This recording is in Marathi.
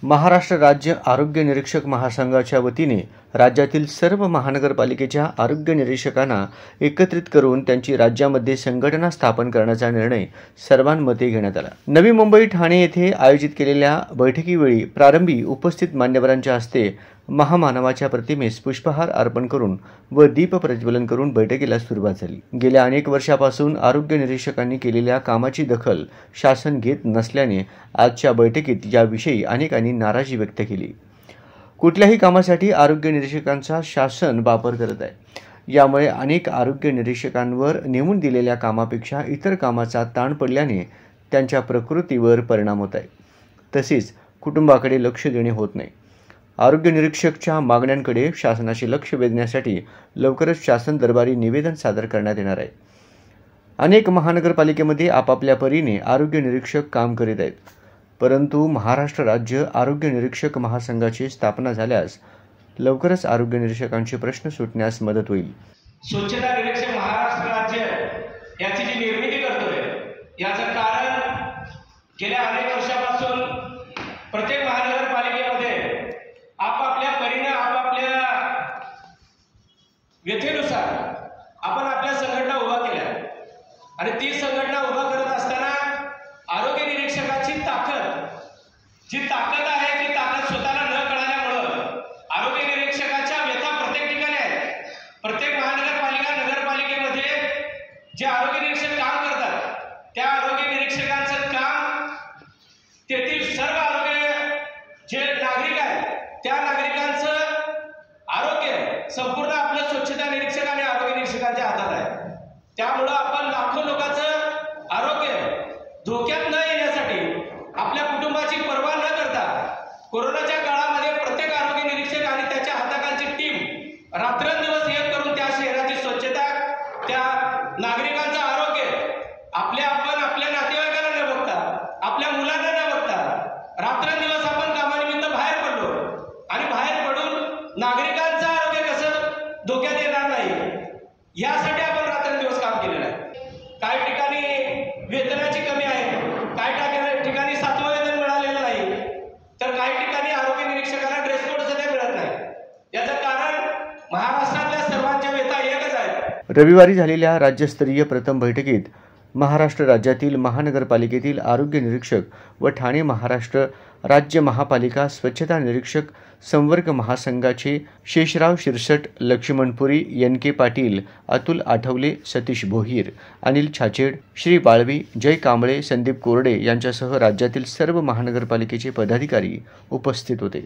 महाराष्ट्र राज्य आरोग्य निरीक्षक महासंघाच्या वतीने राज्यातील सर्व महानगरपालिकेच्या आरोग्य निरीक्षकांना एकत्रित करून त्यांची राज्यामध्ये संघटना स्थापन करण्याचा निर्णय सर्वांमते घेण्यात आला। नवी मुंबई ठाणे येथे आयोजित केलेल्या बैठकीवेळी प्रारंभी उपस्थित मान्यवरांच्या हस्ते महामानवाच्या प्रतिमेस पुष्पहार अर्पण करून व दीप प्रज्वलन करून बैठकीला सुरुवात झाली। गेल्या अनेक वर्षापासून आरोग्य निरीक्षकांनी केलेल्या कामाची दखल शासन घेत नसल्याने आजच्या बैठकीत याविषयी अनेकांनी नाराजी व्यक्त केली। कुठल्याही कामासाठी आरोग्य निरीक्षकांचा शासन वापर करत आहे। यामुळे अनेक आरोग्य निरीक्षकांवर नेमून दिलेल्या कामापेक्षा इतर कामाचा ताण पडल्याने त्यांच्या प्रकृतीवर परिणाम होत आहे। तसेच कुटुंबाकडे लक्ष देणे होत नाही। आरोग्य निरीक्षकच्या मागण्यांकडे शासनाचे लक्ष वेधण्यासाठी लवकरच शासन दरबारी निवेदन सादर करण्यात येणार आहे। अनेक महानगरपालिकेमध्ये आपापल्या परीने आरोग्य निरीक्षक काम करीत आहेत, परंतु महाराष्ट्र राज्य आरोग्य निरीक्षक महासंघाची स्थापना झाल्यास लवकरच आरोग्य निरीक्षकांचे प्रश्न सुटण्यास मदत होईल। स्वच्छता निरीक्षक महाराष्ट्र राज्य याची जी निर्मिती करतोय याचं कारण गेल्या अनेक वर्षापासून प्रत्येक महानगरपालिकेमध्ये आपापल्या परीने आपापल्या व्यथेनुसार आपण आपल्या संघटना उभा केल्या आणि ती संघटना उभा करत असताना आरोग्य निरीक्षकाची जी ताकद आहे ती ताकद स्वतःला न कळाल्यामुळं आरोग्य निरीक्षकाच्या व्यथा प्रत्येक ठिकाणी आहेत। प्रत्येक महानगरपालिका नगरपालिकेमध्ये जे आरोग्य निरीक्षक काम करतात त्या आरोग्य निरीक्षकांचं काम तेथील सर्व आरोग्य जे नागरिक आहेत त्या नागरिकांचं आरोग्य संपूर्ण आपलं स्वच्छता निरीक्षक आणि आरोग्य निरीक्षकांच्या हातात आहे। त्यामुळं आपण लाखो लोकांचं आरोग्य धोक्यात न येण्यासाठी आपल्या कुटुंबाची पर्वा न करता कोरोनाच्या काळामध्ये प्रत्येक आरोग्य निरीक्षक आणि त्याच्या हाताखालची टीम रात्रंदिवस एक करून त्या शहराची स्वच्छता, त्या नागरिकांचं आरोग्य आपण आपल्या नातेवाईकांना न बघता, आपल्या मुलांना न बघता रात्रंदिवस आपण कामानिमित्त बाहेर पडलो आणि बाहेर पडून नागरिकांचं आरोग्य कसं धोक्यात येणार नाही यासाठी आपण रात्रंदिवस काम केलेलं आहे। काही ठिकाणी वेतनाची कमी आहे, काही ठिकाणी 7वं वेतन मिळालेलं नाही, तर काही ठिकाणी आरोग्य निरीक्षकांना ड्रेस कोड सध्या मिळत नाही। याचं कारण महाराष्ट्रातल्या सर्वांच्या व्यथा एकच आहे। रविवारी झालेल्या राज्यस्तरीय प्रथम बैठकीत महाराष्ट्र राज्यातील महानगरपालिकेतील आरोग्य निरीक्षक व ठाणे महाराष्ट्र राज्य महापालिका स्वच्छता निरीक्षक संवर्ग महासंघाचे शेषराव शिरसट, लक्ष्मणपुरी, एन.के. पाटील, अतुल आठवले, सतीश भोहीर, अनिल छाचेड, श्री बाळवी, जय कांबळे, संदीप कोरडे यांच्यासह राज्यातील सर्व महानगरपालिकेचे पदाधिकारी उपस्थित होते।